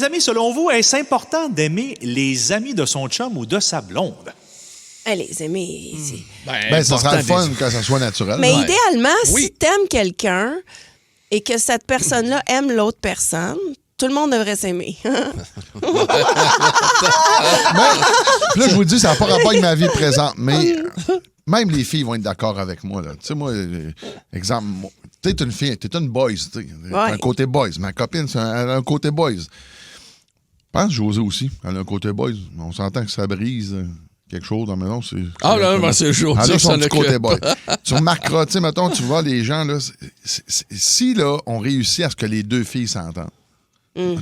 les amis, selon vous, est-ce important d'aimer les amis de son chum ou de sa blonde? Les aimer, ça sera le fun quand ça soit naturel. Mais idéalement, si t'aimes quelqu'un et que cette personne-là aime l'autre personne, tout le monde devrait s'aimer. Mais, là, je vous dis, ça n'a pas rapport avec ma vie présente, mais même les filles vont être d'accord avec moi. Tu sais, moi, exemple, tu es une fille, tu es une boys, un côté boys. Ma copine, elle a un côté boys. Je pense que Josée aussi, elle a un côté boys. On s'entend que ça brise quelque chose dans la maison. C'est Josée. Elle a son petit côté boy. Tu remarqueras, tu sais, mettons, tu vois les gens, là, si là, on réussit à ce que les deux filles s'entendent,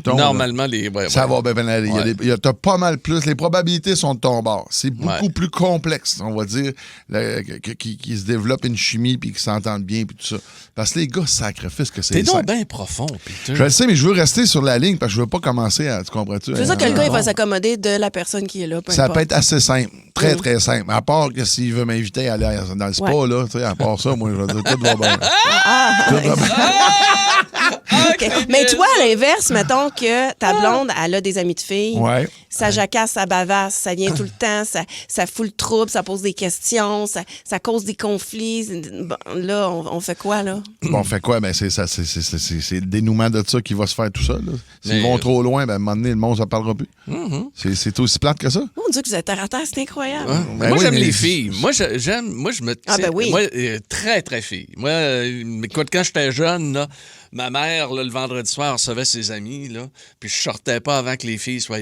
normalement, ça va bien aller. T'as pas mal plus. Les probabilités sont de ton bord. C'est beaucoup plus complexe, on va dire, qui se développe une chimie puis qui s'entendent bien puis tout ça. Parce que les gars sacrifices que c'est. T'es donc bien profond, Peter. Je le sais, mais je veux rester sur la ligne parce que je veux pas commencer à. Tu comprends-tu? C'est ça que le gars, il va s'accommoder de la personne qui est là. Ça peut être assez simple. Très, très simple. À part que s'il veut m'inviter à aller dans le spa, là, tu sais, à part ça, moi, je vais dire, tout va bien. Tout va bien. Okay. Mais toi, à l'inverse, mettons que ta blonde, elle a des amis de filles. Ça jacasse, ça bavasse, ça vient tout le temps, ça fout le trouble, ça pose des questions, ça cause des conflits. Bon, là, on fait quoi, là? Bon, on fait quoi? Ben, c'est le dénouement de ça qui va se faire tout seul. S'ils vont trop loin, ben, à un moment donné, le monde ne parlera plus. C'est aussi plate que ça. Mon Dieu, que vous êtes terre à terre, c'est incroyable. Ben moi, j'aime les filles. Moi, je me... Moi, très, très fille. Moi, écoute, quand j'étais jeune, là, ma mère, là, le vendredi soir, recevait ses amis, là, puis je sortais pas avant que les filles soient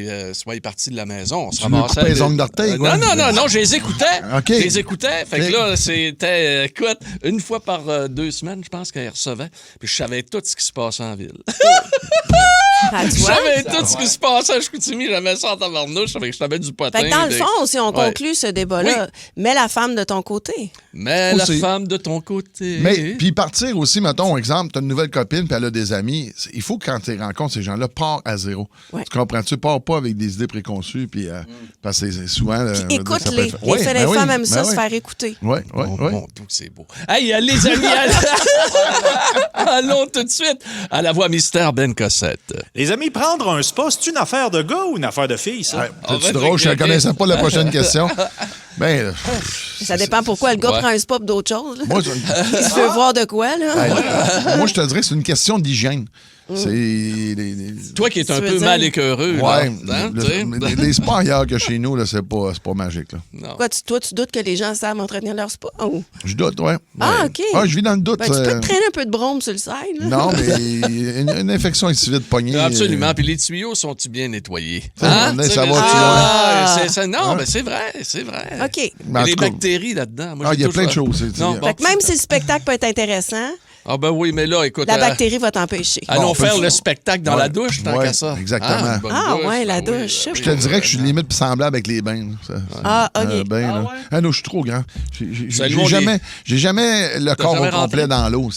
parties de la maison. On se ramassait. Les ongles d'orteil, quoi. Non, je les écoutais. OK. Je les écoutais. Fait que là, c'était, écoute, une fois par 2 semaines, je pense qu'elle recevait, puis je savais tout ce qui se passait en ville. Je savais tout ce qui se passait à Chicoutimi, j'aimais ça en tabarnouche, fait que je savais du potin. Fait que dans le fond, si on conclut ce débat-là, mets la femme de ton côté. Mets la femme de ton côté. Mais, puis partir aussi, mettons, exemple, t'as une nouvelle copine, puis elle a des amis. Il faut que quand tu rencontres ces gens-là, pars à zéro. Tu comprends-tu? Pars pas avec des idées préconçues, puis parce que c'est souvent... Écoute-les. Les femmes aiment ça, se faire écouter. Oui. Bon, c'est beau. Hey, les amis, allons tout de suite à la voix mystère Ben Cossette. Les amis, prendre un spa, c'est une affaire de gars ou une affaire de filles, ça? C'est drôle, je ne connaissais pas la prochaine question. Ben, ça dépend pourquoi le gars prend un spa pour d'autres choses. Moi, il se veut voir de quoi, là? Moi, je te dirais que c'est une question d'hygiène. C'est toi qui es un peu mal écœureux. Les spas ailleurs que chez nous, là, c'est pas magique. Là. Quoi, toi, tu doutes que les gens savent entretenir leur spa? Oh. Je doute, oui. OK. Je vis dans le doute. Ben, tu peux te traîner un peu de brome sur le side. Là. Non, mais une infection est si vite pognée. Absolument. Puis les tuyaux sont-ils bien nettoyés? Ça va, non, mais c'est vrai. OK. Il y a des bactéries là-dedans. Il y a plein de choses. Fait que même si le spectacle peut être intéressant... Ah ben oui, mais là, écoute... La bactérie va t'empêcher. Allons faire le spectacle dans la douche, tant qu'à ça. Exactement. La douche. Je te dirais que je suis limite semblable avec les bains. OK. Non, je suis trop grand. J'ai jamais le corps au complet dans l'eau.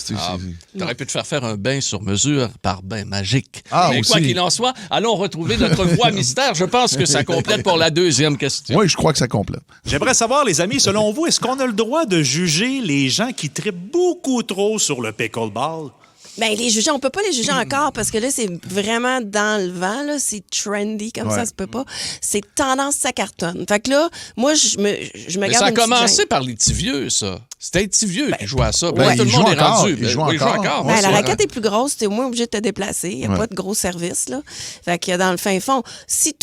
T'aurais pu te faire un bain sur mesure par bain magique. Mais aussi. Quoi qu'il en soit, allons retrouver notre voix mystère. Je pense que ça complète pour la deuxième question. Oui, je crois que ça complète. J'aimerais savoir, les amis, selon vous, est-ce qu'on a le droit de juger les gens qui trippent beaucoup trop sur le pickleball? Bien, les juger, on peut pas les juger encore parce que là, c'est vraiment dans le vent, là. C'est trendy, comme ça se peut pas. C'est tendance, ça cartonne. Fait que là, moi, je me garde. Ça a une petite commencé gêne. par les petits vieux, ça. C'était les petits vieux qui jouaient à ça. Tout le monde est rendu. Ils jouent encore. La raquette est plus grosse, t'es moins obligé de te déplacer. Il n'y a pas de gros service, là. Fait que dans le fin fond, si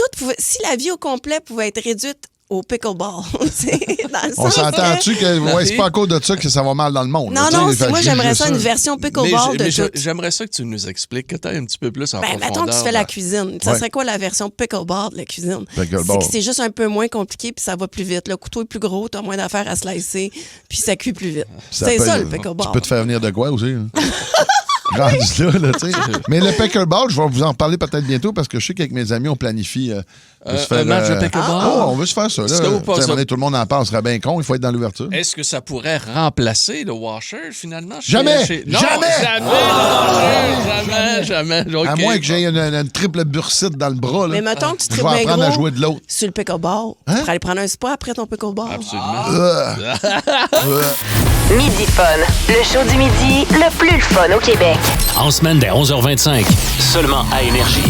la vie au complet pouvait être réduite au pickleball. On s'entend-tu que c'est pas à cause de ça que ça va mal dans le monde? Non, moi, j'aimerais ça, une version pickleball de tout. J'aimerais ça que tu nous expliques, que tu aies un petit peu plus en profondeur. Mettons que tu fais la cuisine. Ça serait quoi la version pickleball de la cuisine? C'est que c'est juste un peu moins compliqué puis ça va plus vite. Le couteau est plus gros, tu as moins d'affaires à slicer puis ça cuit plus vite. C'est ça, le pickleball. Tu peux te faire venir de quoi aussi? Rendu là, tu sais. Mais le pickleball, je vais vous en parler peut-être bientôt parce que je sais qu'avec mes amis, on planifie un match de pickleball. On veut se faire ça. Là. Tout le monde en parle, ce serait bien con, il faut être dans l'ouverture. Est-ce que ça pourrait remplacer le washer, finalement? Jamais! Non, jamais. Okay. À moins que j'aie une triple bursite dans le bras. Là. Mais mettons que tu je vais apprendre à jouer de l'autre. Sur le pickleball. Tu pourrais aller prendre un spa après ton pickleball. Absolument. Midi Fun, le show du midi le plus fun au Québec. En semaine dès 11h25, seulement à Énergie.